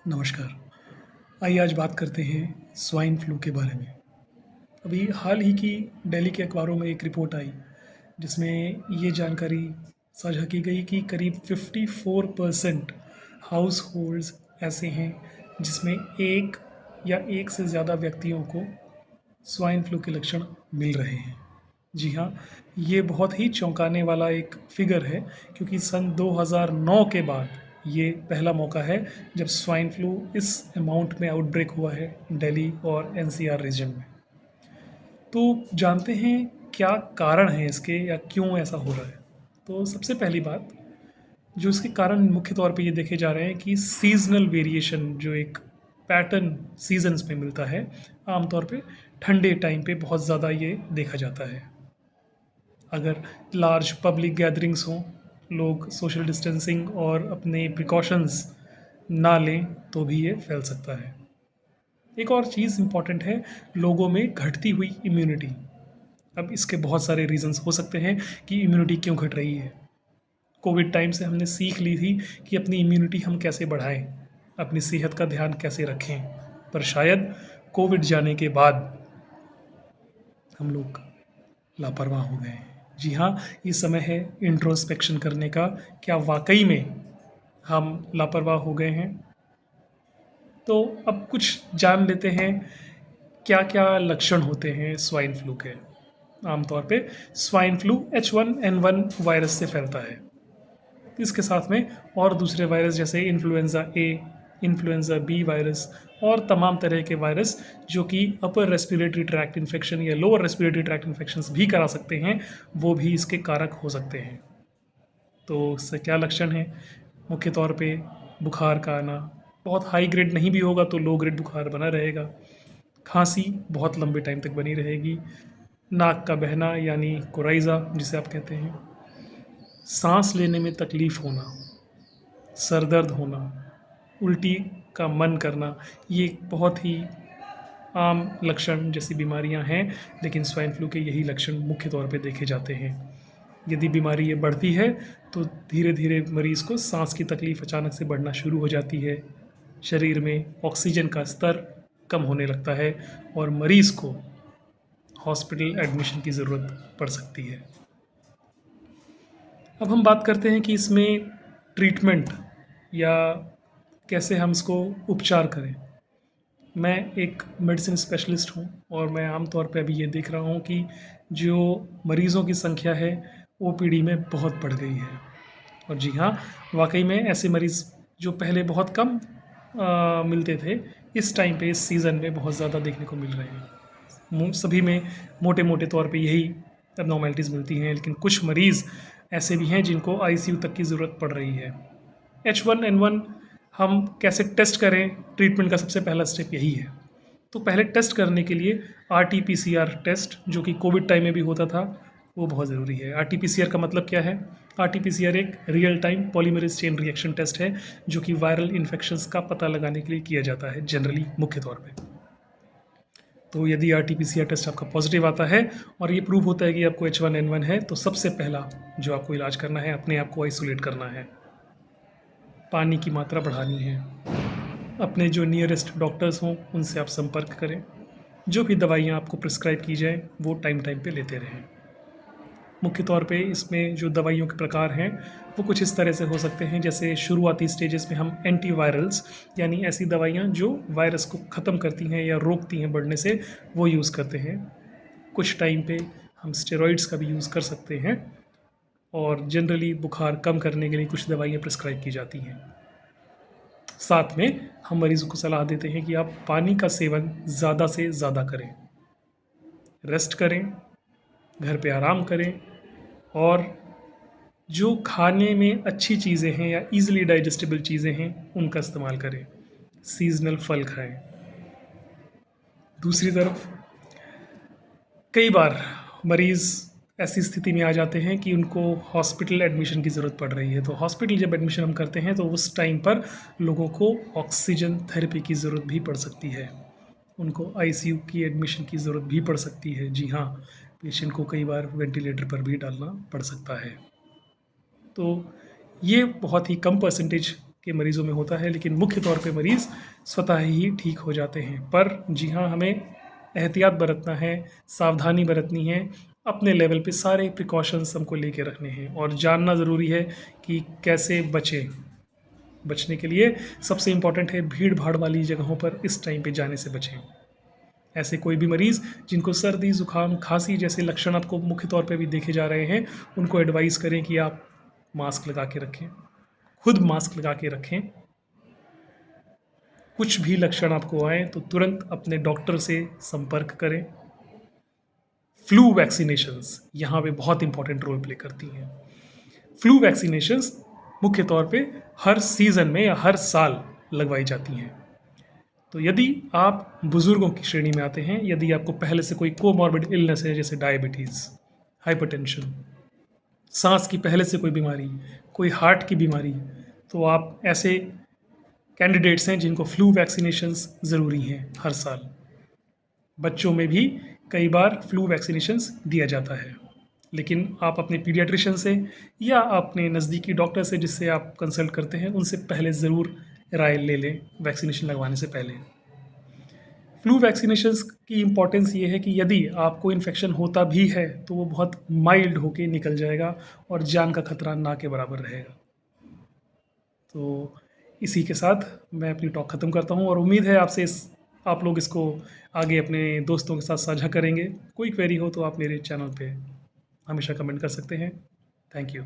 नमस्कार। आइए आज बात करते हैं स्वाइन फ्लू के बारे में। अभी हाल ही की दिल्ली के अखबारों में एक रिपोर्ट आई जिसमें ये जानकारी साझा की गई कि करीब 54% हाउस होल्ड्स ऐसे हैं जिसमें एक या एक से ज़्यादा व्यक्तियों को स्वाइन फ्लू के लक्षण मिल रहे हैं। जी हाँ, ये बहुत ही चौंकाने वाला एक फिगर है क्योंकि सन 2009 के बाद ये पहला मौका है जब स्वाइन फ्लू इस अमाउंट में आउटब्रेक हुआ है दिल्ली और एनसीआर रीजन में। तो जानते हैं क्या कारण है इसके या क्यों ऐसा हो रहा है। तो सबसे पहली बात जो इसके कारण मुख्य तौर पे ये देखे जा रहे हैं कि सीज़नल वेरिएशन जो एक पैटर्न सीजन्स में मिलता है, आमतौर पे ठंडे टाइम पे बहुत ज़्यादा ये देखा जाता है। अगर लार्ज पब्लिक गैदरिंग्स हों, लोग सोशल डिस्टेंसिंग और अपने प्रिकॉशंस ना लें तो भी ये फैल सकता है। एक और चीज़ इम्पॉर्टेंट है, लोगों में घटती हुई इम्यूनिटी। अब इसके बहुत सारे रीज़न्स हो सकते हैं कि इम्यूनिटी क्यों घट रही है। कोविड टाइम से हमने सीख ली थी कि अपनी इम्यूनिटी हम कैसे बढ़ाएं, अपनी सेहत का ध्यान कैसे रखें, पर शायद कोविड जाने के बाद हम लोग लापरवाह हो गए हैं। जी हाँ, ये समय है इंट्रोस्पेक्शन करने का, क्या वाक़ई में हम लापरवाह हो गए हैं? तो अब कुछ जान लेते हैं क्या-क्या लक्षण होते हैं स्वाइन फ्लू के। आमतौर पे स्वाइन फ्लू H1N1 वायरस से फैलता है। इसके साथ में और दूसरे वायरस जैसे इन्फ्लुएंज़ा ए, इन्फ्लुएंज़ा बी वायरस और तमाम तरह के वायरस जो कि अपर रेस्पिरेटरी ट्रैक्ट इन्फेक्शन या लोअर रेस्पिरेटरी ट्रैक्ट इन्फेक्शंस भी करा सकते हैं, वो भी इसके कारक हो सकते हैं। तो इससे क्या लक्षण हैं? मुख्य तौर पे बुखार का आना, बहुत हाई ग्रेड नहीं भी होगा तो लो ग्रेड बुखार बना रहेगा। खांसी बहुत लंबे टाइम तक बनी रहेगी। नाक का बहना यानी कोराइज़ा जिसे आप कहते हैं। सांस लेने में तकलीफ़ होना, सर दर्द होना, उल्टी का मन करना, ये बहुत ही आम लक्षण जैसी बीमारियां हैं, लेकिन स्वाइन फ्लू के यही लक्षण मुख्य तौर पे देखे जाते हैं। यदि बीमारी ये बढ़ती है तो धीरे धीरे मरीज़ को सांस की तकलीफ़ अचानक से बढ़ना शुरू हो जाती है, शरीर में ऑक्सीजन का स्तर कम होने लगता है और मरीज़ को हॉस्पिटल एडमिशन की ज़रूरत पड़ सकती है। अब हम बात करते हैं कि इसमें ट्रीटमेंट या कैसे हम इसको उपचार करें। मैं एक मेडिसिन स्पेशलिस्ट हूँ और मैं आम तौर पे अभी ये देख रहा हूँ कि जो मरीज़ों की संख्या है ओपीडी में बहुत बढ़ गई है। और जी हाँ, वाक़ई में ऐसे मरीज़ जो पहले बहुत कम मिलते थे, इस टाइम पे इस सीज़न में बहुत ज़्यादा देखने को मिल रहे हैं। सभी में मोटे-मोटे तौर पे यही एब्नॉर्मैलिटीज़ मिलती हैं, लेकिन कुछ मरीज़ ऐसे भी हैं जिनको आईसीयू तक की ज़रूरत पड़ रही है। H1N1 हम कैसे टेस्ट करें, ट्रीटमेंट का सबसे पहला स्टेप यही है। तो पहले टेस्ट करने के लिए आरटी-पीसीआर टेस्ट जो कि कोविड टाइम में भी होता था, वो बहुत ज़रूरी है। आरटी-पीसीआर का मतलब क्या है? आरटी-पीसीआर एक real time polymerase chain reaction test है जो कि वायरल इन्फेक्शंस का पता लगाने के लिए किया जाता है जनरली मुख्य तौर पे। तो यदि आरटी-पीसीआर टेस्ट आपका पॉजिटिव आता है और ये प्रूव होता है कि आपको H1N1 है, तो सबसे पहला जो आपको इलाज करना है, अपने आप को आइसोलेट करना है। पानी की मात्रा बढ़ानी है। अपने जो नियरेस्ट डॉक्टर्स हों उनसे आप संपर्क करें। जो भी दवाइयाँ आपको प्रिस्क्राइब की जाएँ वो टाइम टाइम पे लेते रहें। मुख्य तौर पे इसमें जो दवाइयों के प्रकार हैं वो कुछ इस तरह से हो सकते हैं, जैसे शुरुआती स्टेजेस में हम एंटीवायरल्स यानी ऐसी दवाइयाँ जो वायरस को ख़त्म करती हैं या रोकती हैं बढ़ने से, वो यूज़ करते हैं। कुछ टाइम पे हम स्टेरॉइड्स का भी यूज़ कर सकते हैं और जनरली बुखार कम करने के लिए कुछ दवाइयाँ प्रिस्क्राइब की जाती हैं। साथ में हम मरीज़ों को सलाह देते हैं कि आप पानी का सेवन ज़्यादा से ज़्यादा करें, रेस्ट करें, घर पे आराम करें और जो खाने में अच्छी चीज़ें हैं या ईज़िली डाइजेस्टेबल चीज़ें हैं उनका इस्तेमाल करें। सीज़नल फल खाएं। दूसरी तरफ कई बार मरीज़ ऐसी स्थिति में आ जाते हैं कि उनको हॉस्पिटल एडमिशन की ज़रूरत पड़ रही है। तो हॉस्पिटल जब एडमिशन हम करते हैं तो उस टाइम पर लोगों को ऑक्सीजन थेरेपी की ज़रूरत भी पड़ सकती है। उनको आईसीयू की एडमिशन की ज़रूरत भी पड़ सकती है। जी हाँ, पेशेंट को कई बार वेंटिलेटर पर भी डालना पड़ सकता है। तो ये बहुत ही कम परसेंटेज के मरीज़ों में होता है, लेकिन मुख्य तौर पे मरीज़ स्वतः ही ठीक हो जाते हैं। पर जी हाँ, हमें एहतियात बरतना है, सावधानी बरतनी है, अपने लेवल पे सारे प्रिकॉशंस हमको लेके रखने हैं और जानना ज़रूरी है कि कैसे बचें। बचने के लिए सबसे इम्पॉर्टेंट है भीड़-भाड़ वाली जगहों पर इस टाइम पे जाने से बचें। ऐसे कोई भी मरीज़ जिनको सर्दी, ज़ुकाम, खाँसी जैसे लक्षण आपको मुख्य तौर पे भी देखे जा रहे हैं, उनको एडवाइस करें कि आप मास्क लगा के रखें, खुद मास्क लगा के रखें। कुछ भी लक्षण आपको आएँ तो तुरंत अपने डॉक्टर से संपर्क करें। फ्लू वैक्सीनेशंस यहाँ पे बहुत इंपॉर्टेंट रोल प्ले करती हैं। फ्लू वैक्सीनेशंस मुख्य तौर पे हर सीज़न में या हर साल लगवाई जाती हैं। तो यदि आप बुज़ुर्गों की श्रेणी में आते हैं, यदि आपको पहले से कोई कोमॉर्बिड इलनेस है जैसे डायबिटीज़, हाइपरटेंशन, सांस की पहले से कोई बीमारी, कोई हार्ट की बीमारी, तो आप ऐसे कैंडिडेट्स हैं जिनको फ्लू वैक्सीनेशंस ज़रूरी हैं हर साल। बच्चों में भी कई बार फ्लू वैक्सीनेशंस दिया जाता है, लेकिन आप अपने पीडियाट्रिशियन से या अपने नज़दीकी डॉक्टर से जिससे आप कंसल्ट करते हैं, उनसे पहले ज़रूर राय ले लें वैक्सीनेशन लगवाने से पहले। फ्लू वैक्सीनेशंस की इम्पॉर्टेंस ये है कि यदि आपको इन्फेक्शन होता भी है, तो वो बहुत माइल्ड होके निकल जाएगा और जान का खतरा ना के बराबर रहेगा। तो इसी के साथ मैं अपनी टॉक ख़त्म करता हूँ और उम्मीद है आप लोग इसको आगे अपने दोस्तों के साथ साझा करेंगे। कोई क्वेरी हो तो आप मेरे चैनल पे हमेशा कमेंट कर सकते हैं। Thank you.